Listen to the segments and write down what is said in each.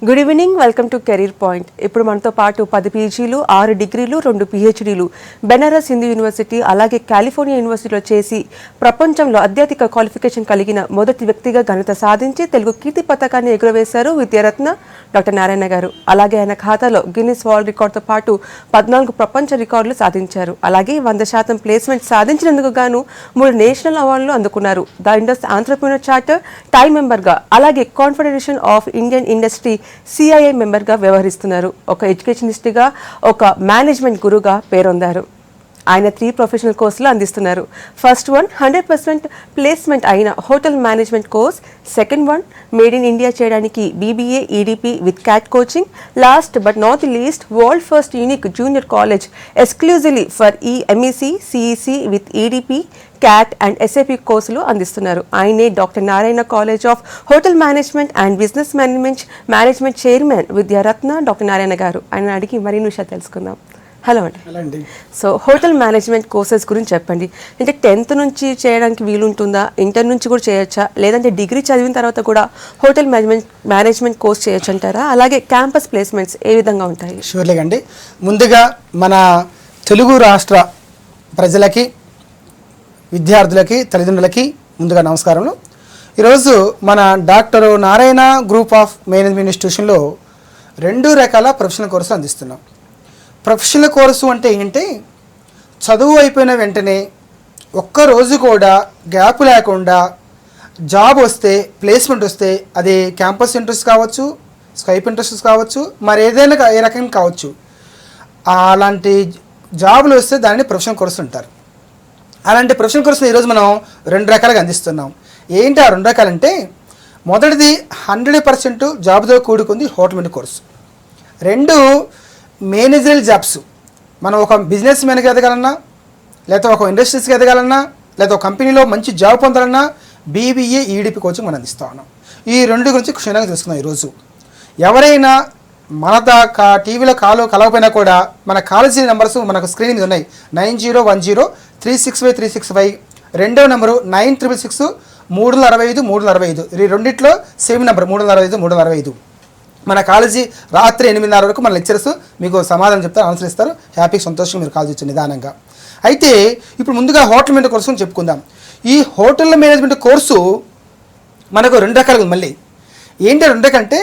Good evening, welcome to career point. ఇప్పుడు మనతో పాటు 10 పీజీలు, 6 డిగ్రీలు, 2 పిహెచ్డీలు బెనారస్ హిందూ యూనివర్సిటీ అలాగే కాలిఫోర్నియా యూనివర్సిటీలో చేసి ప్రపంచంలో అత్యధిక క్వాలిఫికేషన్ కలిగిన మొదటి వ్యక్తిగా ఘనత సాధించి తెలుగు కీర్తి పతాకాన్ని ఎగురవేశారు విద్యారత్న డాక్టర్ నారాయణ గారు. అలాగే ఆయన ఖాతాలో గిన్నిస్ వరల్డ్ రికార్డుతో పాటు 14 ప్రపంచ రికార్డులు సాధించారు. అలాగే 100% ప్లేస్మెంట్ సాధించినందుకు గాను 3 నేషనల్ అవార్డులు అందుకున్నారు. The Indus entrepreneur charter time మెంబర్గా అలాగే confederation of Indian industry CII మెంబర్గా వ్యవహరిస్తున్నారు. ఒక ఎడ్యుకేషనిస్ట్గా, ఒక మేనేజ్మెంట్ గురుగా పేరొందారు. ఆయన 3 ప్రొఫెషనల్ కోర్సులు అందిస్తున్నారు. ఫస్ట్ వన్ 100% ప్లేస్మెంట్ అయిన hotel management course. Second one made in India చేయడానికి BBA EDP with cat coaching. Last but not the least world first unique junior college exclusively for MEC CEC with EDP cat and SAP కోర్సులు అందిస్తున్నారు. ఆయనే doctor Narayana college of hotel management and business management chairman Vidyaratna doctor Narayana గారు. ఆయన అడిగి మరిన్ని విషయాలు తెలుసుకుందాం. Hello అండి. సో హోటల్ మేనేజ్మెంట్ కోర్సెస్ గురించి చెప్పండి. అంటే 10th నుంచి చేయడానికి వీలుంటుందా, ఇంటర్ నుంచి కూడా చేయొచ్చా, లేదంటే డిగ్రీ చదివిన తర్వాత కూడా హోటల్ మేనేజ్మెంట్ కోర్స్ చేయొచ్చు అంటారా? అలాగే క్యాంపస్ ప్లేస్మెంట్స్ ఏ విధంగా ఉంటాయి? షూర్లీ అండి. ముందుగా మన తెలుగు రాష్ట్ర ప్రజలకి, విద్యార్థులకి, తల్లిదండ్రులకి ముందుగా నమస్కారములు. ఈరోజు మన doctor Narayana group of management ఇన్స్టిట్యూషన్లో 2 రకాల ప్రొఫెషనల్ కోర్సు అందిస్తున్నాం. ప్రొఫెషనల్ కోర్సు అంటే ఏంటంటే చదువు అయిపోయిన వెంటనే ఒక్కరోజు కూడా గ్యాప్ లేకుండా జాబ్ వస్తే, ప్లేస్మెంట్ వస్తే, అది క్యాంపస్ ఇంట్రెస్ట్ కావచ్చు, స్కైప్ ఇంట్రెస్ట్ కావచ్చు, మరి ఏదైనా ఏ రకంగా కావచ్చు, అలాంటి జాబులు వస్తే దానిని ప్రొఫెషనల్ కోర్సు అంటారు. అలాంటి ప్రొఫెషనల్ కోర్సులు ఈరోజు మనం 2 రకాలుగా అందిస్తున్నాం. ఏంటి ఆ 2 రకాలంటే, మొదటిది 100% జాబ్తో కూడుకుంది hotel management course. 2 managerial jobs. మనం ఒక బిజినెస్ మ్యాన్గా ఎదగాలన్నా, లేకపోతే ఒక ఇండస్ట్రీస్కి ఎదగాలన్నా, లేదా ఒక కంపెనీలో మంచి జాబ్ పొందాలన్నా BBA EDP కోచింగ్ మనం అందిస్తూ ఉన్నాం. ఈ 2 గురించి క్షుణ్ణంగా తెలుసుకుందాం ఈరోజు. ఎవరైనా మన దాకా టీవీలో కలవపోయినా కూడా మన కాలేజీ నెంబర్స్ మనకు స్క్రీన్ మీద ఉన్నాయి. 9010365365. రెండో నెంబరు 9666 ఈ రెండిట్లో సేమ్ నెంబర్ 365. మన కాలేజీ రాత్రి 8:30 వరకు మన లెక్చరర్స్ మీకు సమాధానం చెప్తారు, ఆన్సర్ ఇస్తారు. హ్యాపీ, సంతోషంగా మీరు కాల్ చేయొచ్చు నిదానంగా. అయితే ఇప్పుడు ముందుగా హోటల్ మేనేజ్మెంట్ కోర్సు చెప్పుకుందాం. ఈ హోటల్ మేనేజ్మెంట్ కోర్సు మనకు 2 రకాలుగా. మళ్ళీ ఏంటి 2 రకాలంటే,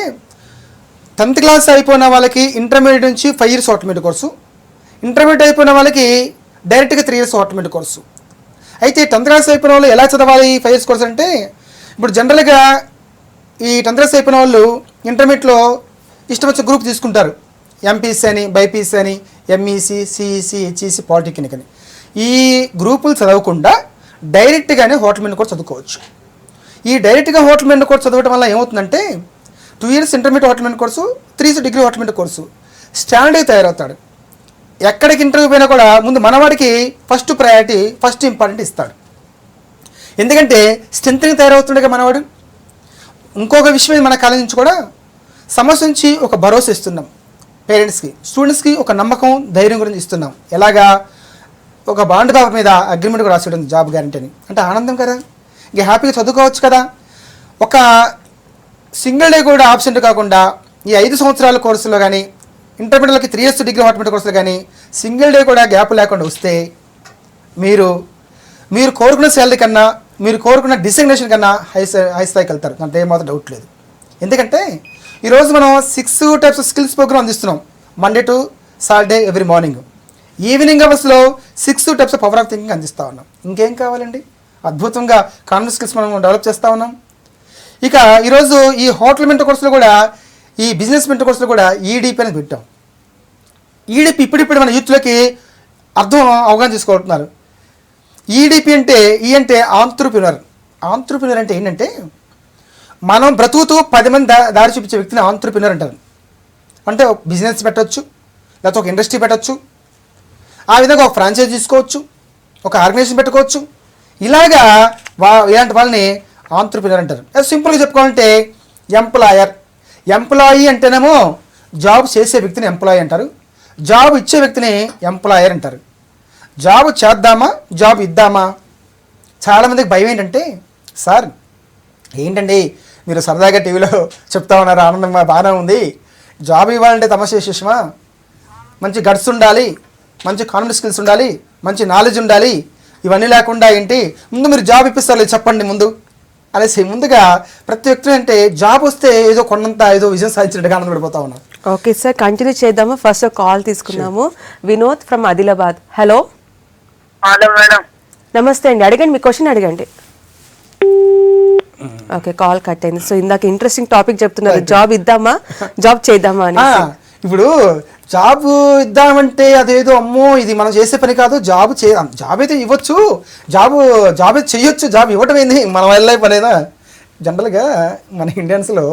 10th క్లాస్ అయిపోయిన వాళ్ళకి ఇంటర్మీడియట్ నుంచి 5 years hotel management course, intermediate అయిపోయిన వాళ్ళకి డైరెక్ట్గా 3 years హోటల్ మేనేజ్మెంట్ కోర్సు. అయితే 10th క్లాస్ అయిపోయిన వాళ్ళు ఎలా చదవాలి 5 years కోర్సు అంటే, ఇప్పుడు జనరల్గా ఈ 10th క్లాస్ అయిపోయిన వాళ్ళు ఇంటర్మీడియట్లో ఇష్టం వచ్చే గ్రూప్ తీసుకుంటారు. MPC అని, BIPC అని, MEC CEC HEC పాలిటెక్నిక్ అని. ఈ గ్రూపులు చదవకుండా డైరెక్ట్గానే హోటల్ మేనేజ్మెంట్ కోర్సు చదువుకోవచ్చు. ఈ డైరెక్ట్గా హోటల్ మేనేజ్మెంట్ కోర్సు చదవడం వల్ల ఏమవుతుందంటే, 2 years intermediate hotel management course, 3 years degree hotel management course. స్టాండర్డ్గా తయారవుతాడు. ఎక్కడికి ఇంటర్వ్యూ పోయినా కూడా ముందు మనవాడికి ఫస్ట్ ప్రయారిటీ, ఫస్ట్ ఇంపార్టెంట్ ఇస్తాడు. ఎందుకంటే స్ట్రెంత్గా తయారవుతుండగా మనవాడు. ఇంకొక విషయం మన కాలేజ్ నుంచి కూడా సమస్య నుంచి ఒక భరోసా ఇస్తున్నాం. పేరెంట్స్కి, స్టూడెంట్స్కి ఒక నమ్మకం, ధైర్యం గురించి ఇస్తున్నాం. ఎలాగా, ఒక బాండ్ పేపర్ మీద అగ్రిమెంట్ కూడా రాసేయడం, జాబ్ గ్యారంటీ అని. అంటే ఆనందం కదా, ఇంకా హ్యాపీగా చదువుకోవచ్చు కదా. ఒక సింగిల్ డే కూడా ఆబ్సెంట్ కాకుండా ఈ 5 సంవత్సరాల కోర్సులో కానీ, ఇంటర్మీడియట్లకి 3 years డిగ్రీ హోటల్ కోర్సులో కానీ సింగిల్ డే కూడా గ్యాప్ లేకుండా వస్తే మీరు కోరుకున్న శాలరీ కన్నా, మీరు కోరుకున్న డిసిగ్నేషన్ కన్నా హై స్థాయికి వెళ్తారు. దాంట్లో ఏమాత్రం డౌట్ లేదు. ఎందుకంటే ఈరోజు మనం 6 types ఆఫ్ స్కిల్స్ ప్రోగ్రామ్ అందిస్తున్నాం. Monday to Saturday every morning. Evening అవర్స్లో 6 types of power of thinking అందిస్తూ ఉన్నాం. ఇంకేం కావాలండి? అద్భుతంగా కాన్ఫరెన్స్ స్కిల్స్ మనం డెవలప్ చేస్తూ ఉన్నాం. ఇక ఈరోజు ఈ హోటల్ మేనేజ్మెంట్ కోర్సులో కూడా, ఈ బిజినెస్ మేనేజ్మెంట్ కోర్సులో కూడా EDP అనేది పెట్టాం. EDP ఇప్పుడిప్పుడు మన యూత్లోకి అవగాహన చేసుకోవాలన్నారు. EDP అంటే ఆంట్రప్రెన్యూర్. ఆంట్రప్రెన్యూర్ అంటే ఏంటంటే, మనం బ్రతుకుతూ 10 మంది దారి చూపించే వ్యక్తిని ఆంట్రప్రెన్యూర్ అంటారు. అంటే ఒక బిజినెస్ పెట్టవచ్చు, లేకపోతే ఒక ఇండస్ట్రీ పెట్టవచ్చు, ఆ విధంగా ఒక ఫ్రాంచైజీ తీసుకోవచ్చు, ఒక ఆర్గనైజేషన్ పెట్టుకోవచ్చు. ఇలాగా ఇలాంటి వాళ్ళని ఆంట్రప్రెన్యూర్ అంటారు. సింపుల్గా చెప్పుకోవాలంటే ఎంప్లాయీ అంటేనేమో జాబ్ చేసే వ్యక్తిని ఎంప్లాయీ అంటారు, జాబ్ ఇచ్చే వ్యక్తిని ఎంప్లాయర్ అంటారు. జాబ్ చేద్దామా, జాబ్ ఇద్దామా? చాలామందికి భయం ఏంటంటే, సార్ ఏంటండి మీరు సరదాగా టీవీలో చెప్తా ఉన్నారు, ఆనందం బాగానే ఉంది. జాబ్ ఇవ్వాలంటే తమాషా విశేషమా? మంచి గట్స్ ఉండాలి, మంచి కాన్ఫిడెన్స్ స్కిల్స్ ఉండాలి, మంచి నాలెడ్జ్ ఉండాలి. ఇవన్నీ లేకుండా ఏంటి, ముందు మీరు జాబ్ ఇప్పిస్తారు చెప్పండి ముందు అనేసి ముందుగా ప్రతి వ్యక్తి అంటే జాబ్ వస్తే ఏదో కొండంత ఏదో విజయం సాధించినట్టుగా ఆనందపడిపోతా ఉన్నాం. ఓకే సార్, కంటిన్యూ చేద్దాము. ఫస్ట్ కాల్ తీసుకున్నాము. Vinod from Adilabad. Hello hello madam. నమస్తే అండి, అడగండి, మీ క్వశ్చన్ అడగండి. ఓకే, కాల్ కట్ అయింది. సో ఇందాక ఇంట్రెస్టింగ్ టాపిక్ చెప్తున్నారు, జాబ్ ఇద్దామా జాబ్ చేద్దామా అని. ఇప్పుడు జాబ్ ఇద్దామంటే అదేదో అమ్మో ఇది మనం చేసే పని కాదు, జాబ్ అయితే ఇవ్వచ్చు, జాబ్ అయితే చెయ్యొచ్చు, జాబ్ ఇవ్వటం ఏంది మన వల్ల పనేదా. జనరల్గా మన ఇండియన్స్లో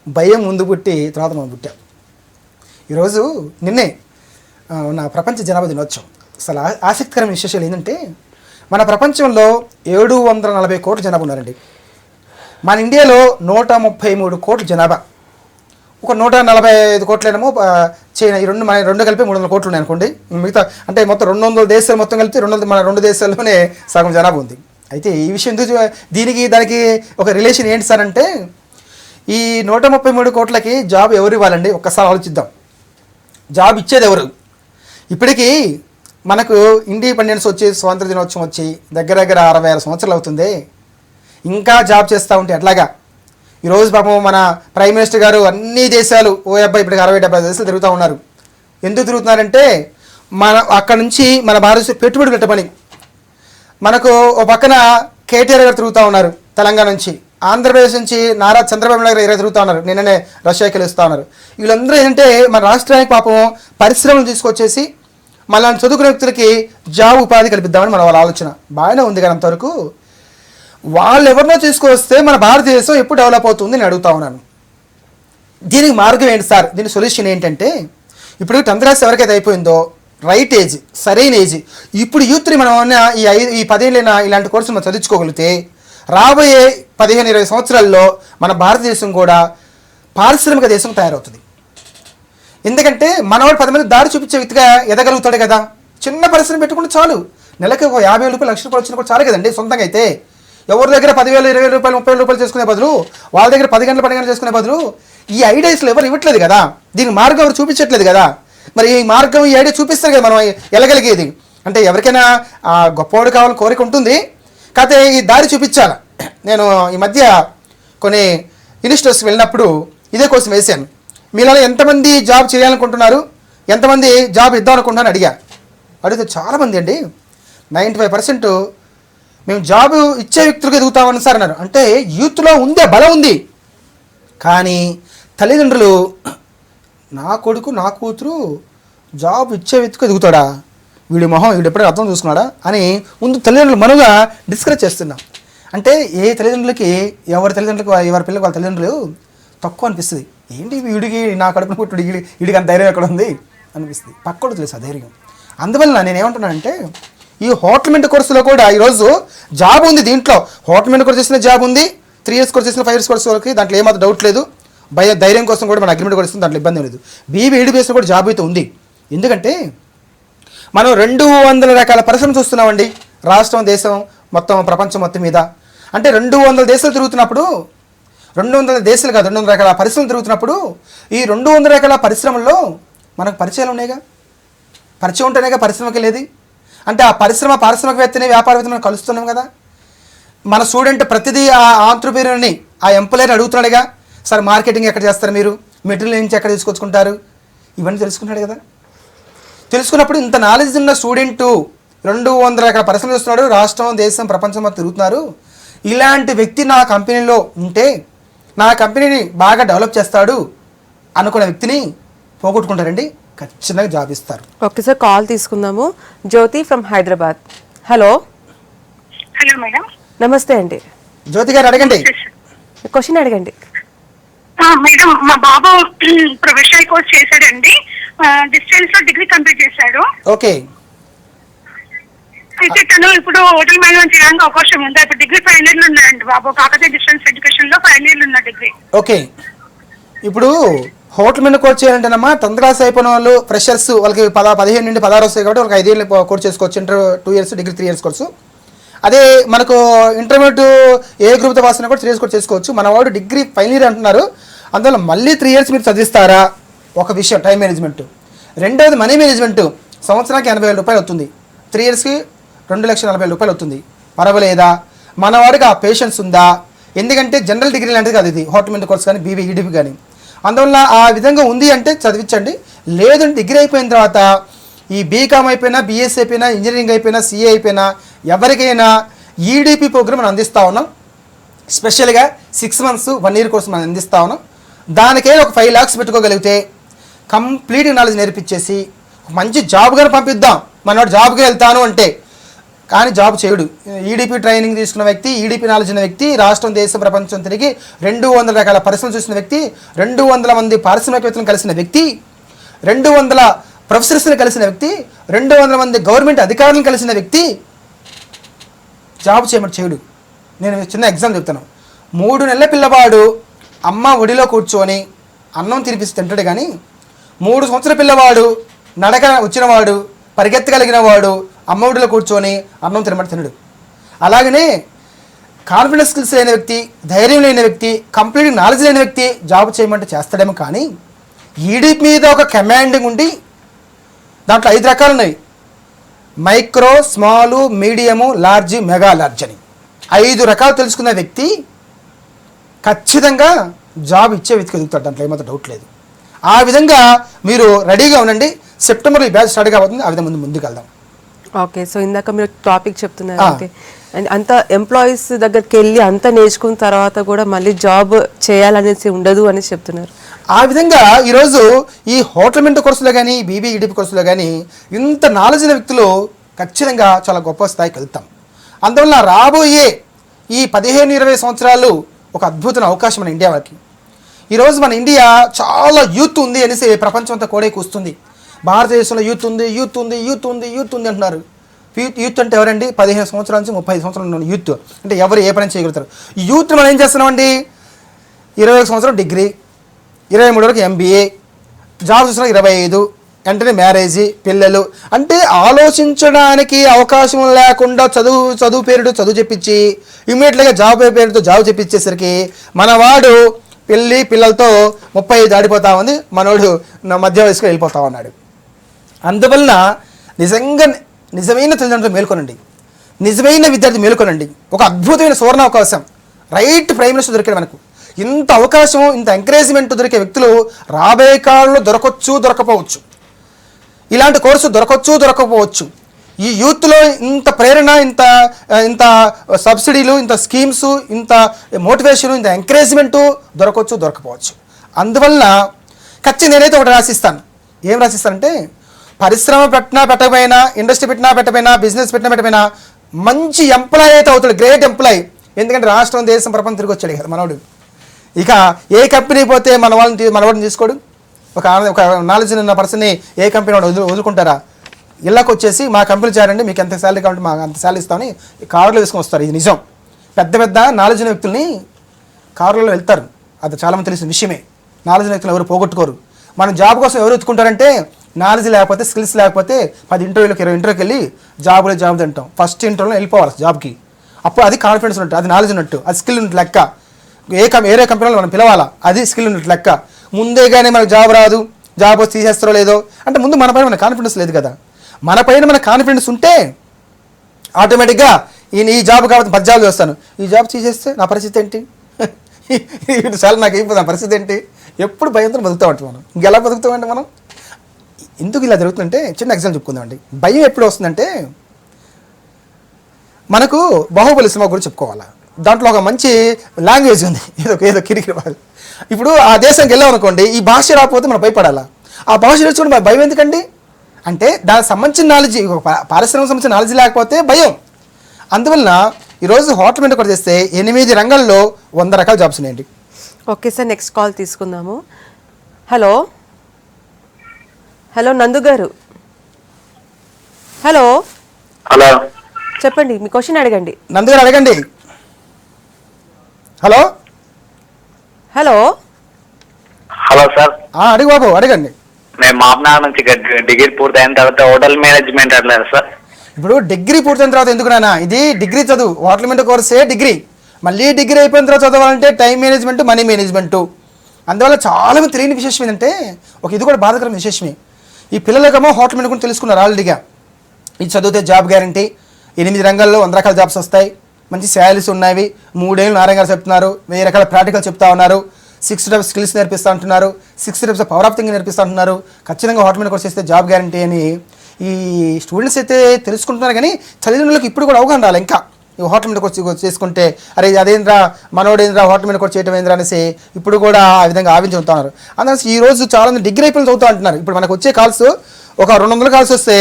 భయం ముందు పుట్టి తర్వాత మనం పుట్టాం. ఈరోజు నిన్నే నా ప్రపంచ జనాభా దినోత్సవం. అసలు ఆసక్తికరమైన విశేషాలు ఏంటంటే మన ప్రపంచంలో 740 కోట్ల జనాభా ఉన్నారండి. మన ఇండియాలో 133 కోట్ల జనాభా, ఒక 145 కోట్లేమో చైనా. ఈ రెండు కలిపి 300 కోట్లు ఉన్నాయి అనుకోండి. మిగతా అంటే మొత్తం 200 దేశాలు మొత్తం కలిపి మన 2 దేశాల్లోనే సగం జనాభా ఉంది. అయితే ఈ విషయం దానికి ఒక రిలేషన్ ఏంటి సార్ అంటే, ఈ 133 కోట్లకి జాబ్ ఎవరు ఇవ్వాలండి? ఒక్కసారి ఆలోచిద్దాం. జాబ్ ఇచ్చేది ఎవరు? ఇప్పటికీ మనకు ఇండిపెండెన్స్ వచ్చి, స్వాతంత్ర దినోత్సవం వచ్చి దగ్గర 66 సంవత్సరాలు అవుతుంది. ఇంకా జాబ్ చేస్తూ ఉంటే ఎట్లాగా? ఈరోజు పాపం మన ప్రైమ్ మినిస్టర్ గారు అన్ని దేశాలు ఇప్పటికి 60-70 దేశాలు తిరుగుతూ ఉన్నారు. ఎందుకు తిరుగుతున్నారంటే అక్కడ నుంచి మన భారతదేశం పెట్టుబడి పెట్టమని. మనకు ఓ పక్కన కేటీఆర్ గారు తిరుగుతూ ఉన్నారు తెలంగాణ నుంచి, ఆంధ్రప్రదేశ్ నుంచి నారా చంద్రబాబు నాయుడు గారు తిరుగుతూ ఉన్నారు, నిన్ననే రష్యాకి వెళ్తూ ఉన్నారు. వీళ్ళందరూ ఏంటంటే మన రాష్ట్రానికి పాపం పరిశ్రమలు తీసుకొచ్చేసి మళ్ళీ చదువుకునే వ్యక్తులకి జాబ్ ఉపాధి కల్పిద్దామని వాళ్ళ ఆలోచన. బాగానే ఉంది కానీ అంతవరకు వాళ్ళు ఎవరినో తీసుకొస్తే మన భారతదేశం ఎప్పుడు డెవలప్ అవుతుంది నేను అడుగుతా ఉన్నాను. దీనికి మార్గం ఏంటి సార్? దీని సొల్యూషన్ ఏంటంటే, ఇప్పుడు 10th క్లాస్ ఎవరికైతే అయిపోయిందో రైట్ ఏజ్, సరైన ఏజ్, ఇప్పుడు యూత్ని మనం ఈ 10 ఏళ్ళైనా ఇలాంటి కోర్సులు మనం చదువుకోగలిగితే రాబోయే 15-20 సంవత్సరాల్లో మన భారతదేశం కూడా పారిశ్రామిక దేశం తయారవుతుంది. ఎందుకంటే మనవాడు 10 మంది దారి చూపించే వ్యక్తిగా ఎదగలుగుతాడు కదా. చిన్న పరిశ్రమ పెట్టుకుంటే చాలు, నెలకు ఒక 50,000 రూపాయలు, 1,00,000 రూపాయలు వచ్చినా కూడా చాలు కదండి. సొంతంగా అయితే ఎవరి దగ్గర 10,000, 20,000 రూపాయలు, 30,000 రూపాయలు చేసుకునే బదులు వాళ్ళ దగ్గర 10 గంటలు 12 గంటలు చేసుకునే బదులు ఈ ఐడియాస్లో ఎవరు ఇవ్వట్లేదు కదా, దీనికి మార్గం ఎవరు చూపించట్లేదు కదా. మరి ఈ మార్గం, ఈ ఐడియా చూపిస్తారు కదా మనం వెళ్ళగలిగేది. అంటే ఎవరికైనా గొప్పవాడు కావాలని కోరిక ఉంటుంది, కాకపోతే ఈ దారి చూపించాలి. నేను ఈ మధ్య కొన్ని ఇన్స్టిట్యూట్స్ వెళ్ళినప్పుడు ఇదే కోసం వేశాను, మీలో ఎంతమంది జాబ్ చేయాలనుకుంటున్నారు, ఎంతమంది జాబ్ ఇద్దాం అనుకుంటున్నాను అడిగితే చాలామంది అండి 95% మేము జాబ్ ఇచ్చే వ్యక్తులకు ఎదుగుతామని సార్ అన్నారు. అంటే యూత్లో ఉందే బలం ఉంది, కానీ తల్లిదండ్రులు నా కొడుకు నా కూతురు జాబ్ ఇచ్చే వ్యక్తికి ఎదుగుతాడా, వీడి మొహం వీడు ఎప్పుడైనా అర్థం చూసుకున్నాడా అని ముందు తల్లిదండ్రులు మనుగా డిస్కరేజ్ చేస్తున్నాం. అంటే తల్లిదండ్రులకి ఎవరి పిల్లలకు వాళ్ళ తల్లిదండ్రులు తక్కువ అనిపిస్తుంది. ఏంటి వీడికి నా కడుపున పుట్టుడు వీడికి అంత ధైర్యం ఎక్కడ ఉంది అనిపిస్తుంది. పక్కడు తెలుసు ఆ ధైర్యం. అందువల్ల నేనేమంటున్నానంటే, ఈ హోటల్ మెంట్ కోర్సులో కూడా ఈరోజు జాబ్ ఉంది. దీంట్లో హోటల్ మెంట్ కోర్సు చేసిన జాబ్ ఉంది, 3 years కోర్సు చేసిన 5 years కోర్సు వరకు దాంట్లో ఏమాత్రం డౌట్ లేదు. ధైర్యం కోసం కూడా మన అగ్రిమెంట్ కూడా ఇస్తుంది, దాంట్లో ఇబ్బంది లేదు. BBEDBSలో కూడా జాబ్ అయితే ఉంది. ఎందుకంటే మనం 200 రకాల పరిశ్రమలు చూస్తున్నామండి రాష్ట్రం, దేశం మొత్తం, ప్రపంచం మొత్తం మీద. అంటే 200 దేశాలు తిరుగుతున్నప్పుడు, 200 దేశాలు కాదు 200 రకాల పరిశ్రమలు తిరుగుతున్నప్పుడు ఈ 200 రకాల పరిశ్రమల్లో మనకు పరిచయాలు ఉన్నాయిగా. పరిచయం ఉంటేనేగా పరిశ్రమకి వెళ్ళేది. అంటే ఆ పారిశ్రామికవేత్తని, వ్యాపారవేత్తని మనం కలుస్తున్నాం కదా. మన స్టూడెంట్ ప్రతిదీ ఆ ఆంట్రప్రెన్యూర్ని, ఆ ఎంప్లాయర్ని అడుగుతున్నాడుగా, సార్ మార్కెటింగ్ ఎక్కడ చేస్తారు, మీరు మెటీరియల్ నుంచి ఎక్కడ తీసుకొచ్చుకుంటారు, ఇవన్నీ తెలుసుకున్నాడు కదా. తెలుసుకున్నప్పుడు ఇంత నాలెడ్జ్ ఉన్న స్టూడెంటు 200 రకాల పరిశ్రమలు చూస్తున్నాడు, రాష్ట్రం, దేశం, ప్రపంచం మొత్తం తిరుగుతున్నారు. ఇలాంటి వ్యక్తి నా కంపెనీలో ఉంటే నా కంపెనీని బాగా డెవలప్ చేస్తాడు అనుకున్న వ్యక్తిని పోగొట్టుకుంటారండి, ఖచ్చితంగా జాబ్ ఇస్తారు. ఓకే సార్, కాల్ తీసుకుందాము. Jyothi from Hyderabad. Hello madam. నమస్తే అండి. జ్యోతి గారు అడగండి, క్వశ్చన్ అడగండి. మేడం, మా బాబు ప్రొఫెషనల్ కోర్స్ చేశాడండి, డిస్టెన్స్ లో డిగ్రీ కంప్లీట్ చేశాడు. ఓకే. అయితే తను ఇప్పుడు హోటల్ మేనేజ్మెంట్ చేయడానికి అవకాశం ఉందా? ఇప్పుడు డిగ్రీ 5 years ఉన్నాయండి బాబు, కాకపోతే డిస్టెన్స్ ఎడ్యుకేషన్ లో 5 years ఉన్న డిగ్రీ. ఓకే. ఇప్పుడు హోటల్ మీద కోర్స్ చేయాలంటేనమ్మా 10th క్లాస్ అయిపోయిన వాళ్ళు ఫ్రెషర్స్, వాళ్ళకి 15 నుండి 16 వస్తాయి కాబట్టి వాళ్ళకి 5 years కోర్స్ చేసుకోవచ్చు. Inter 2 years, degree 3 years course. అదే మనకు ఇంటర్మీడియట్ ఏ గ్రూప్తో పాస్ అయినా కూడా 3 years కూడా చేసుకోవచ్చు. మన వాడు డిగ్రీ ఫైనల్ ఇయర్ అంటున్నారు, అందువల్ల మళ్ళీ 3 years మీరు చదివిస్తారా? ఒక విషయం టైం మేనేజ్మెంట్. రెండవది మనీ మేనేజ్మెంట్. సంవత్సరానికి 80,000 రూపాయలు అవుతుంది, 3 yearsకి 2,40,000 రూపాయలు అవుతుంది. పర్వాలేదా? మనవాడికి ఆ పేషెన్స్ ఉందా? ఎందుకంటే జనరల్ డిగ్రీ లాంటిది కాదు ఇది, హార్టిమెంట్ కోర్స్ కానీ బీబీ ఈడీపీ కానీ. అందువల్ల ఆ విధంగా ఉంది అంటే చదివించండి. లేదంటే డిగ్రీ అయిపోయిన తర్వాత ఈ బీకామ్ అయిపోయినా, బీఎస్సీ అయిపోయినా, ఇంజనీరింగ్ అయిపోయినా, సీఏ అయిపోయినా ఎవరికైనా ఈడీపీ ప్రోగ్రామ్ మనం అందిస్తూ ఉన్నాం. స్పెషల్గా 6 months 1 year కోర్స్ మనం అందిస్తూ ఉన్నాం. దానికే ఒక 5 lakhs పెట్టుకోగలిగితే కంప్లీట్ నాలెడ్జ్ నేర్పించేసి మంచి జాబ్ కానీ పంపిద్దాం. మనవాడు జాబ్కి వెళ్తాను అంటే, కానీ జాబ్ చేయడు. ఈడీపీ ట్రైనింగ్ తీసుకున్న వ్యక్తి, ఈడీపీ నాలెడ్జ్ ఉన్న వ్యక్తి, రాష్ట్రం దేశం ప్రపంచం తిరిగి 200 రకాల పరిశ్రమలు చూసిన వ్యక్తి, 200 మంది పారిశ్రామికవేత్తలను కలిసిన వ్యక్తి, 200 ప్రొఫెసర్స్ని కలిసిన వ్యక్తి, 200 మంది గవర్నమెంట్ అధికారులను కలిసిన వ్యక్తి జాబ్ చేయమని చేయడు. నేను చిన్న ఎగ్జాంపుల్ చెప్తాను. 3 నెలల పిల్లవాడు అమ్మ ఒడిలో కూర్చొని అన్నం తినిపిస్తే తింటాడు, కానీ 3 సంవత్సరాల పిల్లవాడు నడక వచ్చినవాడు, పరిగెత్తగలిగిన వాడు అమ్మ ఒడిలో కూర్చొని అన్నం తినమని తినడు. అలాగనే కాన్ఫిడెన్స్ స్కిల్స్ లేని వ్యక్తి, ధైర్యం లేని వ్యక్తి, కంప్లీట్ నాలెడ్జ్ లేని వ్యక్తి జాబ్ చేయమంటే చేస్తాడేమో, కానీ ఈడీపీ మీద ఒక కమాండింగ్ ఉండి దాంట్లో 5 రకాలు ఉన్నాయి. Micro, small, medium, large, mega large అని 5 రకాలు తెలుసుకున్న వ్యక్తి ఖచ్చితంగా జాబ్ ఇచ్చే వ్యక్తి ఎదుగుతాడు, దాంట్లో ఏమాత్రం డౌట్ లేదు. ఆ విధంగా మీరు రెడీగా ఉండండి. సెప్టెంబర్లో ఈ బ్యాచ్ స్టార్ట్ కాబోతుంది. ఆ విధంగా ముందుకు వెళ్దాం. ఓకే, సో ఇందాక మీరు టాపిక్ చెప్తున్నారు. ఓకే, అండ్ అంత ఎంప్లాయీస్ దగ్గరికి వెళ్ళి అంతా నేర్చుకున్న తర్వాత కూడా మళ్ళీ జాబ్ చేయాలనేసి ఉండదు అనేసి చెప్తున్నారు. ఆ విధంగా ఈరోజు ఈ హోటల్ మెంట్ కోర్సులో కానీ, బీబీ ఈడీపీ కోర్సులో కానీ ఇంత నాలెడ్జ్ ఉన్న వ్యక్తులు ఖచ్చితంగా చాలా గొప్ప స్థాయికి వెళ్తాం. అందువల్ల రాబోయే ఈ 15-20 సంవత్సరాలు ఒక అద్భుతమైన అవకాశం మన ఇండియా వారికి. ఈరోజు మన ఇండియా చాలా యూత్ ఉంది అనేసి ప్రపంచం అంతా కోడే కూస్తుంది. భారతదేశంలో యూత్ ఉంది, యూత్ ఉంది, యూత్ ఉంది, యూత్ ఉంది అంటున్నారు. యూత్ అంటే ఎవరండి? 15 సంవత్సరాల నుంచి 30 సంవత్సరాలు ఉన్న యూత్. అంటే ఎవరు ఏ పని చేయగలుగుతారు? ఈ యూత్ మనం ఏం చేస్తున్నామండి? 21 సంవత్సరం డిగ్రీ, 23 వరకు ఎంబీఏ, జాబ్ చూసిన 25, వెంటనే మ్యారేజీ, పిల్లలు. అంటే ఆలోచించడానికి అవకాశం లేకుండా చదువు పేరుతో చదువు చెప్పించి ఇమ్మీడియట్గా జాబ్ పేరుతో జాబ్ చెప్పించేసరికి మనవాడు పిల్లలతో 35 దాడిపోతా ఉంది, మనోడు మధ్య వయసుకు వెళ్ళిపోతా ఉన్నాడు. అందువలన నిజమైన తల్లిదండ్రులు మేల్కొనండి, నిజమైన విద్యార్థి మేల్కొనండి. ఒక అద్భుతమైన సువర్ణ అవకాశం, రైట్ ప్రైమ్ మినిస్టర్ దొరికాడు మనకు. ఇంత అవకాశం, ఇంత ఎంకరేజ్మెంట్ దొరికే వ్యక్తులు రాబోయే కాలంలో దొరకవచ్చు, దొరకపోవచ్చు. ఇలాంటి కోర్సు దొరకవచ్చు, దొరకపోవచ్చు. ఈ యూత్లో ఇంత ప్రేరణ, ఇంత సబ్సిడీలు, ఇంత స్కీమ్స్, ఇంత మోటివేషన్, ఇంత ఎంకరేజ్మెంటు దొరకవచ్చు, దొరకపోవచ్చు. అందువలన ఖచ్చితంగా నేనైతే ఒకటి రాసిస్తాను. ఏం రాసిస్తానంటే, పరిశ్రమ పెట్టకపోయినా, ఇండస్ట్రీ పెట్టకపోయినా, బిజినెస్ పెట్టకపోయినా మంచి ఎంప్లాయ్ అయితే అవుతాడు, గ్రేట్ ఎంప్లాయ్. ఎందుకంటే రాష్ట్రం దేశం ప్రపంచం తిరిగి వచ్చాడు కదా మనోడు. ఇక ఏ కంపెనీ పోతే మనవాడిని తీసుకోడు. ఒక నాలెడ్జ్ ఉన్న పర్సన్ని ఏ కంపెనీ వాడు వదులుకుంటారా? ఇళ్ళకి వచ్చేసి మా కంపెనీ చేరండి, మీకు ఎంత శాలరీ కావాలంటే మాకు అంత శాలరీ ఇస్తామని కారులో వేసుకొని వస్తారు. ఇది నిజం. పెద్ద నాలెడ్జ్ ఉన్న వ్యక్తుల్ని కారులో వెళ్తారు. అది చాలామంది తెలిసిన విషయమే. నాలెడ్జ్ ఉన్న వ్యక్తులు ఎవరు పోగొట్టుకోరు. మనం జాబ్ కోసం ఎవరు ఎత్తుకుంటారంటే, నాలెడ్జ్ లేకపోతే, స్కిల్స్ లేకపోతే 10 ఇంటర్వ్యూలకు 20 ఇంటర్వ్యూకి వెళ్ళి జాబ్ తింటాం. ఫస్ట్ ఇంటర్వ్యూలో వెళ్ళిపోవాలి జాబ్కి. అప్పుడు అది కాన్ఫిడెన్స్ ఉన్నట్టు, అది నాలెడ్జ్ ఉన్నట్టు, అది స్కిల్ ఉన్నట్టు లెక్క. వేరే కంపెనీలో మనం పిలవాలా, అది స్కిల్ ఉన్నట్టు లెక్క. ముందే కానీ మనకు జాబ్ రాదు, జాబ్ వచ్చి తీసేస్తారో లేదో అంటే ముందు మన పైన మన కాన్ఫిడెన్స్ లేదు కదా. మన పైన మన కాన్ఫిడెన్స్ ఉంటే ఆటోమేటిక్గా ఈ జాబ్ కాబట్టి 10 జాబ్లు చేస్తాను, ఈ జాబ్ తీసేస్తే నా పరిస్థితి ఏంటి, చాలా నాకు అయిపోతుంది, నా పరిస్థితి ఏంటి, ఎప్పుడు భయంతో బతుకుతామంటే మనం. ఇంకెలా బతుకుతామంటే మనం? ఎందుకు ఇలా జరుగుతుందంటే చిన్న ఎగ్జాంపుల్ చెప్పుకుందామండి. భయం ఎప్పుడు వస్తుందంటే, మనకు బాహుబలి సినిమా గురించి చెప్పుకోవాలా. దాంట్లో ఒక మంచి లాంగ్వేజ్ ఉంది, ఏదో కిరికిరి వాళ్ళు. ఇప్పుడు ఆ దేశానికి వెళ్ళాం అనుకోండి, ఈ భాష రాకపోతే మనం భయపడాలా? ఆ భాష నేర్చుకుంటే మన భయం ఎందుకండి? అంటే దానికి సంబంధించిన నాలెడ్జ్, పారిశ్రామిక సంబంధించిన నాలెడ్జ్ లేకపోతే భయం. అందువలన ఈరోజు హోటల్ మీద కూడా చేస్తే 8 రంగాల్లో 100 రకాల జాబ్స్ ఉన్నాయండి. ఓకే సార్, నెక్స్ట్ కాల్ తీసుకుందాము. హలో నందు గారు. హలో చెప్పండి, మీ క్వశ్చన్ అడగండి. నందు గారు అడగండి. హలో సార్, అడిగి బాబు అడగండి. మేము మామనాడు నుంచి డిగ్రీ పూర్తి అయిన తర్వాత హోటల్ మేనేజ్మెంట్ అన్నారు సార్. ఇప్పుడు డిగ్రీ పూర్తయిన తర్వాత ఎందుకున్నా ఇది డిగ్రీ చదువు హోటల్ మేనేజ్మెంట్ కోర్సే డిగ్రీ, మళ్ళీ డిగ్రీ అయిపోయిన తర్వాత చదవాలంటే టైం మేనేజ్మెంట్, మనీ మేనేజ్మెంటు. అందువల్ల చాలామంది తెలియని విశేషం ఏంటంటే ఇది కూడా బాధాకరమైన విశేషమే. ఈ పిల్లలకేమో హోటల్ మేనేజ్మెంట్ తెలుసుకున్నారు ఆల్రెడీగా. ఇది చదివితే జాబ్ గ్యారంటీ, 8 రంగాల్లో 100 రకాల జాబ్స్ వస్తాయి, మంచి శాలరీస్ ఉన్నాయి, 3 ఏళ్ళు నారాయణ చెప్తున్నారు, 1000 రకాల ప్రాక్టికల్ చెప్తా ఉన్నారు, 6 టైప్స్ స్కిల్స్ నేర్పిస్తూ అంటున్నారు, 6 టైప్స్ పవర్ ఆఫ్ థింకింగ్ నేర్పిస్తూ అంటున్నారు, ఖచ్చితంగా హోటల్ మేనేజ్మెంట్ కోర్స్ చేస్తే జాబ్ గ్యారంటీ అని ఈ స్టూడెంట్స్ అయితే తెలుసుకుంటున్నారు. కానీ చదివిన వాళ్ళకి ఇప్పుడు కూడా అవగాహన రాలి. ఇంకా ఈ హోటల్ మేనేజ్మెంట్ కోర్స్ చేసుకుంటే అరే అదేంద్రా మనోడేంద్రా హోటల్ మేనేజ్మెంట్ కోర్స్ చేయడం ఏంద్రా అనేసి ఇప్పుడు కూడా ఆ విధంగా ఆవించుతున్నారు. అందుకని ఈ రోజు చాలా మంది డిగ్రీ అయిపోయిన చదువుతూ అంటున్నారు. ఇప్పుడు మనకు వచ్చే కాల్స్ ఒక 200 కాల్స్ వస్తే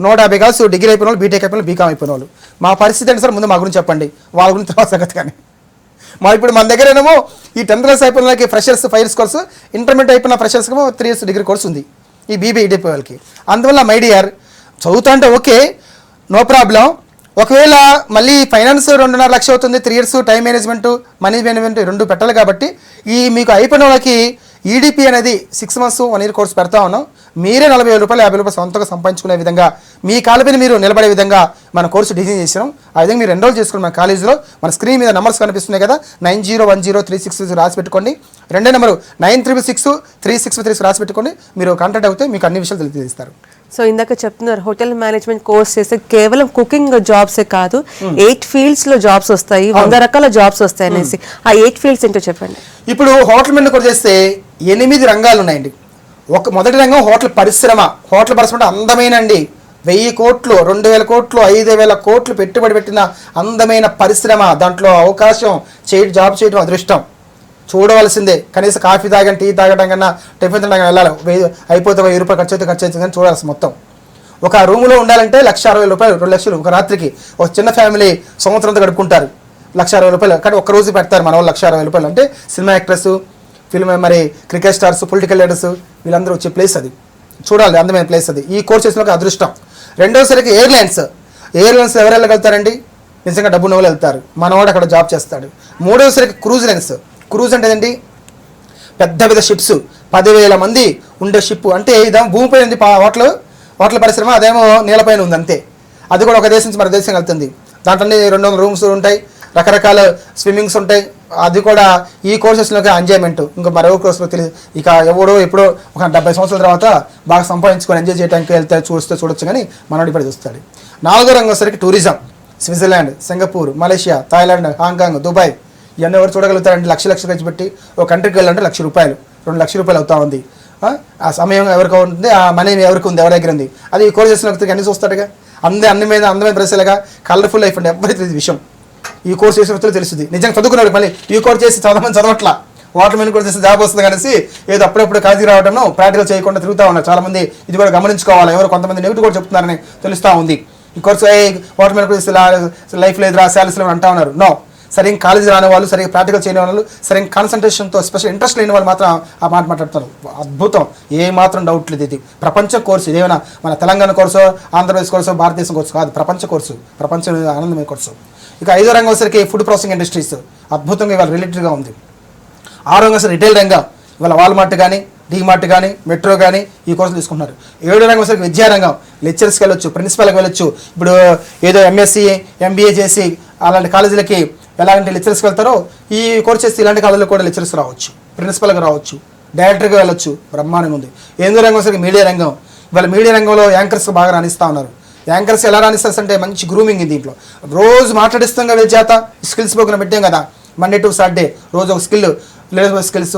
150 కాల్స్ డిగ్రీ అయిపోయిన వాళ్ళు, బీటెక్ అయిపోయిన వాళ్ళు, బీకామ్ అయిపోయిన వాళ్ళు. మా పరిస్థితి అంటే సార్ ముందు మా గురించి చెప్పండి, వాళ్ళ గురించి తర్వాత సంగతి. కానీ ఇప్పుడు మన దగ్గర ఏమో ఈ 10th క్లాస్ అయిపోయిన వాళ్ళకి ఫ్రెషర్స్ 5 ఇయర్స్ కోర్సు, ఇంటర్మీడియట్ అయిపోయిన ఫ్రెషర్స్కి 3 ఇయర్స్ డిగ్రీ కోర్స్ ఉంది ఈ బీబీ అయిపోయే వాళ్ళకి. అందువల్ల మై డియర్ చదువుతా అంటే ఓకే, నో ప్రాబ్లం. ఒకవేళ మళ్ళీ ఫైనాన్స్ 2.5 లక్షలు అవుతుంది, 3 years time management, money management 2 పెట్టాలి. కాబట్టి ఈ మీకు అయిపోయిన వాళ్ళకి ఈడిపి అనేది 6 మంత్స్ 1 ఇయర్ కోర్స్ పెడతా ఉన్నాం. మీరే 40,000 రూపాయలు 50 రూపాయలు సొంతంగా సంపాదించుకునే విధంగా మీ కాళ్ళపైన మీరు నిలబడే విధంగా మన కోర్సు డిజైన్ చేసినాం. ఆ విధంగా మీరు ఎన్రోల్ చేసుకుని మన కాలేజీలో మన స్క్రీన్ మీద నెంబర్స్ కనిపిస్తున్నాయి కదా, 901036 రాసి పెట్టుకోండి. 2వ నెంబరు 9363 రాసి పెట్టుకోండి. మీరు కాంటాక్ట్ అవుతే మీకు అన్ని విషయాలు తెలియజేస్తారు. సో ఇందాక చెప్తున్నారు హోటల్ మేనేజ్మెంట్ కోర్స్ చేస్తే కేవలం కుకింగ్ జాబ్సే కాదు, 8 ఫీల్డ్స్ లో జాబ్స్ వస్తాయి, 100 రకాల జాబ్స్ వస్తాయి అనేసి. ఆ 8 ఫీల్డ్స్ ఏంటో చెప్పండి. ఇప్పుడు హోటల్ మేనేజ్మెంట్ కోర్స్ చేస్తే 8 రంగాలు ఉన్నాయండి. మొదటి రంగం హోటల్ పరిశ్రమ. హోటల్ పరిశ్రమ అందమైన అండి, 1000 కోట్లు 2000 కోట్లు 5000 కోట్లు పెట్టుబడి పెట్టిన అందమైన పరిశ్రమ. దాంట్లో అవకాశం జాబ్ చేయడం అదృష్టం, చూడవలసిందే. కనీసం కాఫీ తాగని, టీ తాగడం కన్నా, టిఫిన్ తినడం వెళ్ళాలి, అయిపోతే 1000 రూపాయలు ఖర్చు అవుతుంది కానీ చూడాల్సి మొత్తం. ఒక రూములో ఉండాలంటే 1,60,000 రూపాయలు, 2 లక్షలు ఒక రాత్రికి. ఒక చిన్న ఫ్యామిలీ సంవత్సరంతో గడుపుకుంటారు, 1,60,000 రూపాయలు. కానీ ఒక్క రోజు పెడతారు మన వాళ్ళు 1,60,000 రూపాయలు. అంటే సినిమా యాక్టర్స్, ఫిల్మ్ మరి క్రికెట్ స్టార్స్, పొలిటికల్ లీడర్స్ వీళ్ళందరూ వచ్చే ప్లేస్ అది, చూడాలి అందమైన ప్లేస్ అది. ఈ కోర్స్ చేసిన అదృష్టం. రెండోసరికి ఎయిర్లైన్స్ ఎవరు వెళ్ళగలుగుతారండి? నిజంగా డబ్బు నవ్వులు వెళ్తారు, మనవాడు అక్కడ జాబ్ చేస్తాడు. మూడోసరికి క్రూజ్ లైన్స్. క్రూజ్ అంటే ఏంటండి? పెద్ద పెద్ద షిప్స్, 10,000 మంది ఉండే షిప్. అంటే ఇదేమో భూమిపై ఉంది హోటల్ పరిశ్రమ, అదేమో నీళ్ళపైన ఉంది అంతే. అది కూడా ఒక దేశం నుంచి మరో దేశం వెళ్తుంది. దాంట్లో 200 రూమ్స్ ఉంటాయి, రకరకాల స్విమ్మింగ్స్ ఉంటాయి. అది కూడా ఈ కోర్సెస్లోకి ఎంజాయ్మెంట్. ఇంకా మరో కోర్సులో తెలియదు. ఇక ఎప్పుడో ఒక 70 సంవత్సరాల తర్వాత బాగా సంపాదించుకొని ఎంజాయ్ చేయడానికి వెళ్తే చూడొచ్చు, కానీ మనోడు ఇప్పుడు చూస్తాడు. 4వ రంగం సరికి tourism. Switzerland, Singapore, Malaysia, Thailand, Hong Kong, Dubai ఇవన్నీ ఎవరు చూడగలుగుతారంటే లక్షలు ఖర్చు పెట్టి ఒక కంట్రీకి వెళ్ళాలంటే 1,00,000 రూపాయలు 2 లక్షల రూపాయలు అవుతా ఉంది. ఆ సమయం ఎవరికి ఉంటుంది, ఆ మనీ ఎవరికి ఉంది, ఎవరి దగ్గర ఉంది. అది ఈ కోర్స్ చేసిన వ్యక్తికి అన్ని చూస్తాడుగా, అందమైన ప్రశ్నలుగా కలర్ఫుల్ లైఫ్ అంటే ఎవరికి తెలియదు విషయం. ఈ కోర్స్ చేసిన వ్యక్తులు తెలుస్తుంది. నిజంగా చదువుకున్నాడు మళ్ళీ ఈ కోర్స్ చేసి చదవట్లా, హోటల్ మేనేజ్మెంట్ కోర్స్ చేసి జాబ్ వస్తుంది అనేసి ఏదో అప్పుడప్పుడు కాజీ రావడం, ప్రాక్టికల్ చేయకుండా తిరుగుతూ ఉన్నారు చాలామంది. ఇది కూడా గమనించుకోవాలి. ఎవరు కొంతమంది నెగిటివ్ కూడా చెప్తున్నారని తెలుస్తూ ఉంది. ఈ కోర్సు హోటల్ మేనేజ్మెంట్ లైఫ్ లేదురా, శాలరీస్ లేవు అంటా ఉన్నారు. నో, సరిగ్గా కాలేజీ రాని వాళ్ళు, సరిగ్గా ప్రాక్టికల్ చేయని వాళ్ళు, సరిగ్గా కాన్సన్ట్రేషన్తో స్పెషల్ ఇంట్రెస్ట్ లేని వాళ్ళు మాత్రం ఆ మాట మాట్లాడతారు. అద్భుతం, ఏ మాత్రం డౌట్ లేదు. ఇది ప్రపంచ కోర్సు. ఇదేమైనా మన తెలంగాణ కోర్సు, ఆంధ్రప్రదేశ్ కోర్సు, భారతదేశం కోర్సు కాదు, ప్రపంచ కోర్సు, ప్రపంచం ఆనందమైన కోర్సు. ఇక 5వ రంగం వచ్చరికి ఫుడ్ ప్రాసెసింగ్ ఇండస్ట్రీస్, అద్భుతంగా ఇవాళ రిలేటెడ్గా ఉంది. 6వ రంగం వచ్చి రిటైల్ రంగం. ఇవాళ వాల్మార్ట్ కానీ, డీమార్ట్ కానీ, మెట్రో కానీ ఈ కోర్సులు తీసుకుంటున్నారు. 7వ రంగం వచ్చరికి విద్యారంగం. లెక్చర్స్కి వెళ్ళొచ్చు, ప్రిన్సిపల్కి వెళ్ళొచ్చు. ఇప్పుడు ఏదో ఎంఎస్సీ ఎంబీఏ చేసి అలాంటి కాలేజీలకి ఎలాంటి లెక్చర్స్కి వెళ్తారో ఈ కోర్స్ చేస్తే ఇలాంటి కాలేజీలో కూడా లెక్చర్స్ రావచ్చు, ప్రిన్సిపల్గా రావచ్చు, డైరెక్టర్గా వెళ్ళొచ్చు. బ్రహ్మాండంగా ఉంది. 8వ రంగం వచ్చరికి మీడియా రంగం. ఇవాళ మీడియా రంగంలో యాంకర్స్ బాగా రాణిస్తూ ఉన్నారు. యాంకర్స్ ఎలా రాణిస్తారు అంటే మంచి గ్రూమింగ్ ఇది. దీంట్లో రోజు మాట్లాడిస్తాం కదా, వీళ్ళ చేత స్కిల్స్ ప్రోగ్రామ్ పెట్టాం కదా, మండే టు సాటర్డే రోజు ఒక skill, leadership skills,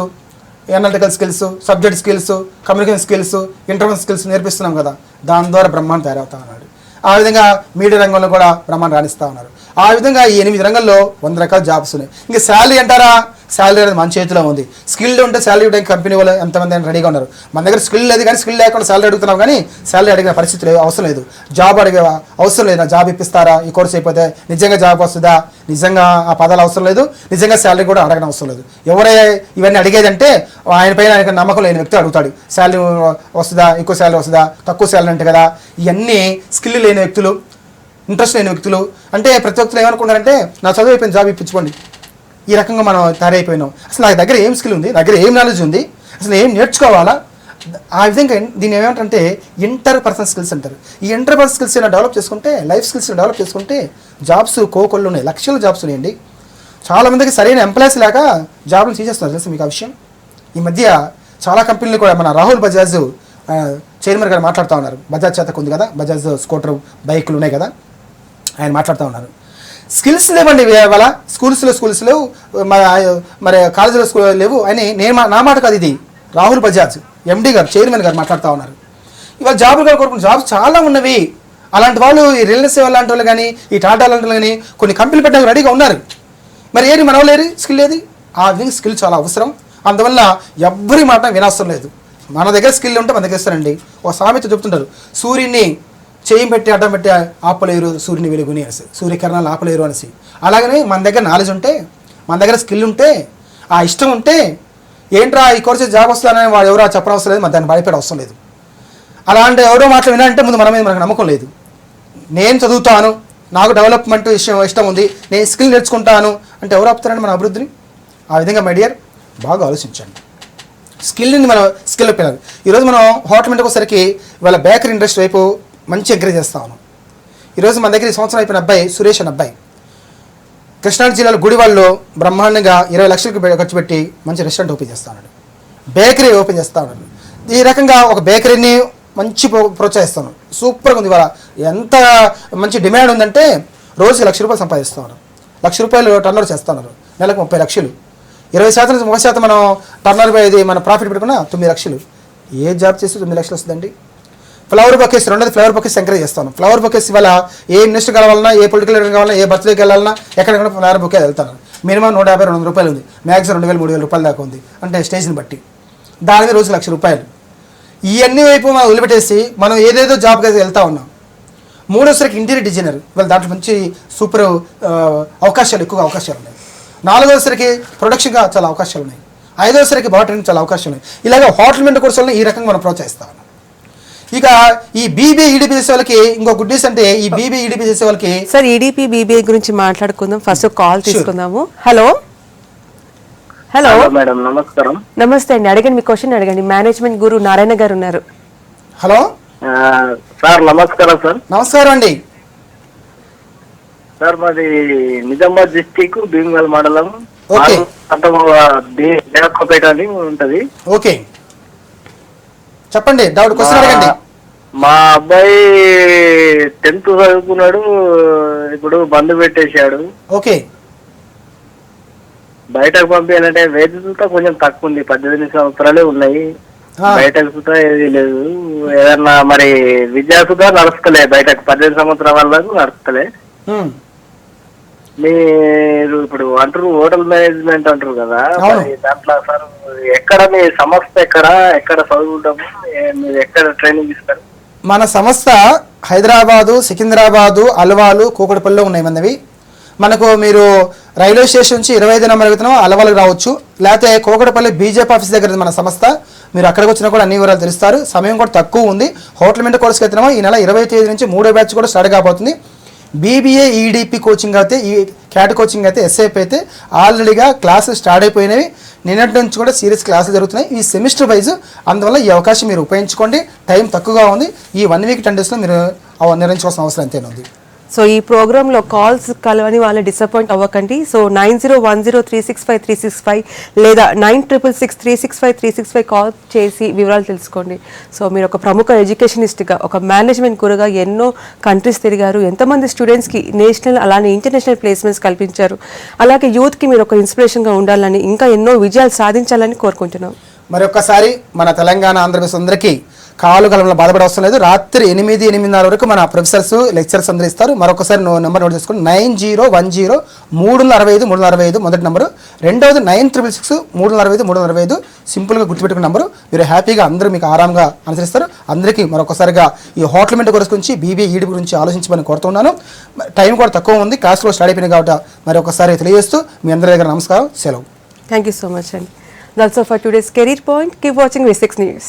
analytical skills, subject skills, communication skills, interview skills నేర్పిస్తున్నాం కదా. దాని ద్వారా బ్రహ్మాండం తయారవుతా ఉన్నాడు. ఆ విధంగా మీడియా రంగంలో కూడా బ్రహ్మాండం రాణిస్తూ ఉన్నారు. ఆ విధంగా ఈ 8 రంగాల్లో 100 రకాల జాబ్స్ ఉన్నాయి. ఇంకా శాలరీ అంటారా, శాలరీ అనేది మన చేతిలో ఉంది. స్కిల్ ఉంటే శాలరీ ఇవ్వడానికి కంపెనీ వాళ్ళు ఎంతమంది అని రెడీగా ఉన్నారు. మన దగ్గర స్కిల్ లేదు కానీ స్కిల్ లేకుండా శాలరీ అడుగుతున్నాం, కానీ శాలరీ అడిగిన పరిస్థితి లేదు, అవసరం లేదు. జాబ్ అడిగే అవసరం లేదు. నా జాబ్ ఇప్పిస్తారా, ఈ కోర్స్ అయిపోతే నిజంగా జాబ్ వస్తుందా, నిజంగా ఆ పదాలు అవసరం లేదు, నిజంగా శాలరీ కూడా అడగడం అవసరం లేదు. ఎవరే ఇవన్నీ అడిగేదంటే ఆయన పైన ఆయనకు నమ్మకం లేని వ్యక్తి అడుగుతాడు. శాలరీ వస్తుందా, ఎక్కువ శాలరీ వస్తుందా, తక్కువ శాలరీ అంటే కదా. ఇవన్నీ స్కిల్ లేని వ్యక్తులు, ఇంట్రెస్ట్ లేని వ్యక్తులు. అంటే ప్రతి వ్యక్తులు ఏమనుకుంటారంటే నా చదువు అయిపోయింది, జాబ్ ఇప్పించుకోండి. ఈ రకంగా మనం తయారైపోయినాం. అసలు నా దగ్గర ఏం స్కిల్ ఉంది, నా దగ్గర ఏం నాలెడ్జ్ ఉంది, అసలు ఏం నేర్చుకోవాలా ఆ విధంగా దీన్ని ఏమంటే ఇంటర్ పర్సనల్ స్కిల్స్ అంటారు. ఈ ఇంటర్ పర్సనల్ స్కిల్స్ డెవలప్ చేసుకుంటే, లైఫ్ స్కిల్స్ డెవలప్ చేసుకుంటే జాబ్స్ కోకొల్లు ఉన్నాయి, లక్షల జాబ్స్ ఉన్నాయండి. చాలామందికి సరైన ఎంప్లాయీస్ లేక జాబ్లు తీసేస్తున్నారు, తెలుసు మీకు ఆ విషయం. ఈ మధ్య చాలా కంపెనీలు కూడా, మన రాహుల్ బజాజ్ చైర్మన్ గారు మాట్లాడుతూ ఉన్నారు. బజాజ్ చేతకు ఉంది కదా, బజాజ్ స్కూటర్ బైకులు ఉన్నాయి కదా, ఆయన మాట్లాడుతూ ఉన్నారు. స్కిల్స్ లేవండి ఇవాళ, స్కూల్స్లో మరి కాలేజీలో స్కూల్ లేవు అని నా మాట కాదు, ఇది రాహుల్ బజాజ్ ఎండీ గారు, చైర్మన్ గారు మాట్లాడుతూ ఉన్నారు. ఇవాళ జాబులు కూడా కోరుకున్న జాబ్స్ చాలా ఉన్నవి. అలాంటి వాళ్ళు ఈ రిలయన్స్ లాంటి వాళ్ళు కానీ, ఈ టాటా లాంటి వాళ్ళు కానీ కొన్ని కంపెనీలు పెట్టడానికి రెడీగా ఉన్నారు. మరి ఏది మన వాళ్ళు స్కిల్ ఏది? ఆ విధంగా స్కిల్ చాలా అవసరం. అందువల్ల ఎవ్వరి మాట వినవసరం లేదు. మన దగ్గర స్కిల్ ఉంటే మన దగ్గర ఇస్తారండి. ఒక సామెత చెప్తుంటారు, సూర్యుని చేయి పెట్టి అడ్డం పెట్టి ఆపలేరు సూర్యుని వెలుగుని అనేసి, సూర్యకిరణాలు ఆపలేరు అనేసి. అలాగనే మన దగ్గర నాలెడ్జ్ ఉంటే, మన దగ్గర స్కిల్ ఉంటే, ఆ ఇష్టం ఉంటే, ఏంట్రా ఈ కోర్సు జాబ్ వస్తుందని వాడు ఎవరో చెప్పనవసరం లేదు, మన దాన్ని భయపడే అవసరం లేదు. అలాంటి ఎవరో మాటలు వినాలంటే ముందు మన మీద మనకు నమ్మకం లేదు. నేను చదువుతాను, నాకు డెవలప్మెంట్ ఇష్టం ఉంది, నేను స్కిల్ నేర్చుకుంటాను అంటే ఎవరు ఆపుతారండి మన అభివృద్ధిని? ఆ విధంగా మై డియర్ బాగా ఆలోచించండి. స్కిల్ని మనం స్కిల్ పిల్లలు. ఈరోజు మనం హోటల్ వచ్చేసరికి ఇవాళ బేకరీ ఇండస్ట్రీ వైపు మంచి ఎంకరేజ్ చేస్తా ఉన్నాం. ఈరోజు మన దగ్గర ఈ సంవత్సరం అయిపోయిన అబ్బాయి సురేష్ అనే అబ్బాయి కృష్ణా జిల్లాలో గుడివాడలో బ్రహ్మాండంగా 20 లక్షలకు ఖర్చు పెట్టి మంచి రెస్టారెంట్ ఓపెన్ చేస్తా ఉన్నాడు, బేకరీ ఓపెన్ చేస్తా ఉన్నాడు. ఈ రకంగా ఒక బేకరీని మంచి ప్రోత్సహిస్తాను. సూపర్గా ఉంది. ఇవాళ ఎంత మంచి డిమాండ్ ఉందంటే రోజుకి ₹1,00,000 సంపాదిస్తూ ఉన్నారు. ₹1,00,000 టర్న్ ఓవర్ చేస్తూ ఉన్నారు. నెలకు 30 లక్షలు. 20% నుంచి 30% మనం టర్న్ ఓవర్ ఇది మన ప్రాఫిట్ పెట్టుకున్నా 9 లక్షలు. ఏ జాబ్ చేస్తే 9 లక్షలు వస్తుందండి? ఫ్లవర్ బొకేస్, రెండోది ఫ్లవర్ బొకేస్ ఎంకరేజ్ చేస్తాను. ఫ్లవర్ బొకేస్ ఇవాళ ఏ మినిస్టర్ కావాలన్నా, ఏ పొలిటికల్ లీడర్ కావాలన్నా, ఏ బర్త్డేకి వెళ్ళాలన్నా ఎక్కడికైనా ఫ్లవర్ బొకే వెళ్తాను. మినిమం ₹150-200 ఉంది, మ్యాక్సిమం ₹2,000-3,000 దాకా ఉంది, అంటే స్టేజ్ని బట్టి. దాని మీద రోజుకి ₹1,00,000. ఇవన్నీ వైపు మనం వదిలిపెట్టేసి మనం ఏదేదో జాబ్కి వెళ్తూ ఉన్నాం. మూడోసరికి ఇంటీరియర్ డిజైనర్, ఇవాళ దాంట్లో మంచి సూపర్ అవకాశాలు, ఎక్కువగా అవకాశాలు ఉన్నాయి. నాలుగోసరికి ప్రొడక్షన్గా చాలా అవకాశాలు ఉన్నాయి. ఐదోసరికి బాటరింగ్ చాలా అవకాశాలు ఉన్నాయి. ఇలాగ హోటల్ మెంట్ కోర్సులను ఈ రకంగా మనం ప్రోత్సహిస్తా ఉన్నాం. ఇక ఈ బీబీఏ ఈడీపీ చేసే వాళ్ళకి ఇంకో గుడ్ న్యూస్ అంటే, ఈ బీబీఏ ఈడీపీ చేసే వాళ్ళకి సార్ ఈడీపీ బీబీఏ గురించి మాట్లాడుకుందాం. ఫస్ట్ కాల్ తీసుకుందాము. హలో హలో మేడం, నమస్కారం. నమస్తే అండి, అడగండి, మీ క్వశ్చన్ అడగండి. మేనేజ్మెంట్ గురు నారాయణ గారు ఉన్నారు. హలో సార్, నమస్కారం సార్. నమస్కారం అండి. సార్, మాది నిజామాబాద్ డిస్టిక్ భీమగల్ మండలం, ఓకే, దేవకోపేట అని ఉంటది. ఓకే, చెప్పండి, డౌట్ క్వశ్చన్ అడగండి. మా అబ్బాయి 10th చదువుకున్నాడు, ఇప్పుడు బంద్ పెట్టేశాడు. ఓకే, బయటకు పంపించాలంటే వేదికతో కొంచెం తక్కువ ఉంది, 18 సంవత్సరాలే ఉన్నాయి. బయటకు సుతా ఏది లేదు. ఏదన్నా మరి విద్యా సుతా నడుస్తలే, బయటకు 18 సంవత్సరాల వరకు నడుస్తలే. మీరు ఇప్పుడు అంటారు హోటల్ మేనేజ్మెంట్ అంటారు కదా, దాంట్లో సార్ ఎక్కడ మీ సంస్థ, ఎక్కడ చదువుకుంటాము, మీరు ఎక్కడ ట్రైనింగ్ ఇస్తారు? మన సంస్థ హైదరాబాదు, సికింద్రాబాదు, అల్వాలు, కూకట్పల్లిలో ఉన్నాయి మనవి. మనకు మీరు రైల్వే స్టేషన్ నుంచి 25 నెంబర్ వెళ్తున్నాం, అలవాళ్ళకి రావచ్చు. లేకపోతే కూకట్పల్లి బీజేపీ ఆఫీస్ దగ్గర మన సంస్థ, మీరు అక్కడికి వచ్చినా కూడా అన్ని వివరాలు తెలుస్తారు. సమయం కూడా తక్కువ ఉంది. హోటల్ మెంట్ కోర్సుకి వెళ్తున్నాము. ఈ నెల 20వ తేదీ నుంచి 3వ బ్యాచ్ కూడా స్టార్ట్ కాబోతుంది. బీబీఏ ఈడీపీ కోచింగ్ అయితే, ఈ క్యాట్ కోచింగ్ అయితే, ఎస్ఐపి అయితే ఆల్రెడీగా క్లాసులు స్టార్ట్ అయిపోయినవి. నిన్నటి నుంచి కూడా సీరియస్ క్లాసులు జరుగుతున్నాయి ఈ సెమిస్టర్ వైజ్. అందువల్ల ఈ అవకాశం మీరు ఉపయోగించుకోండి. టైం తక్కువగా ఉంది. ఈ 1 వీక్ 10 డేస్లో మీరు నిర్ణయించుకోవాల్సిన అవసరం అంతేనుంది. సో ఈ ప్రోగ్రాంలో కాల్స్ కలవని వాళ్ళు డిసప్పాయింట్ అవ్వకండి. సో 9010365365 లేదా 966365 కాల్ చేసి వివరాలు తెలుసుకోండి. సో మీరు ఒక ప్రముఖ ఎడ్యుకేషనిస్ట్గా, ఒక మేనేజ్మెంట్ గురుగా ఎన్నో కంట్రీస్ తిరిగారు, ఎంతమంది స్టూడెంట్స్కి నేషనల్ అలానే ఇంటర్నేషనల్ ప్లేస్మెంట్స్ కల్పించారు. అలాగే యూత్కి మీరు ఒక ఇన్స్పిరేషన్గా ఉండాలని, ఇంకా ఎన్నో విజయాలు సాధించాలని కోరుకుంటున్నాం. మరి ఒక్కసారి మన తెలంగాణ, ఆంధ్రప్రదేశ్ అందరికీ కాలు కలంలో బాధపడే అవసరం లేదు. రాత్రి 8-8:30 వరకు మన ప్రొఫెసర్స్, లెక్చర్స్ అందరూ ఇస్తారు. మరొకసారి నెంబర్ నోట్ చేసుకోండి. 9010365365 మొదటి నెంబరు. రెండవది 9666365365. సింపుల్గా గుర్తుపెట్టుకున్న నెంబరు. మీరు హ్యాపీగా అందరూ మీకు ఆరాంగా అనుసరిస్తారు. అందరికీ మరొకసారిగా ఈ హోటల్ మెంట్ కోర్స్ గురించి, బీబీఏ ఈడీ గురించి ఆలోచించమని కోరుతున్నాను. టైం కూడా తక్కువ ఉంది, క్లాస్లో స్టార్ట్ అయిపోయింది కాబట్టి మరి ఒకసారి తెలియజేస్తూ మీ అందరి దగ్గర నమస్కారం, సెలవు. థ్యాంక్ యూ సో మచ్ అండి. That's all for today's Career Point. Keep watching V6 News.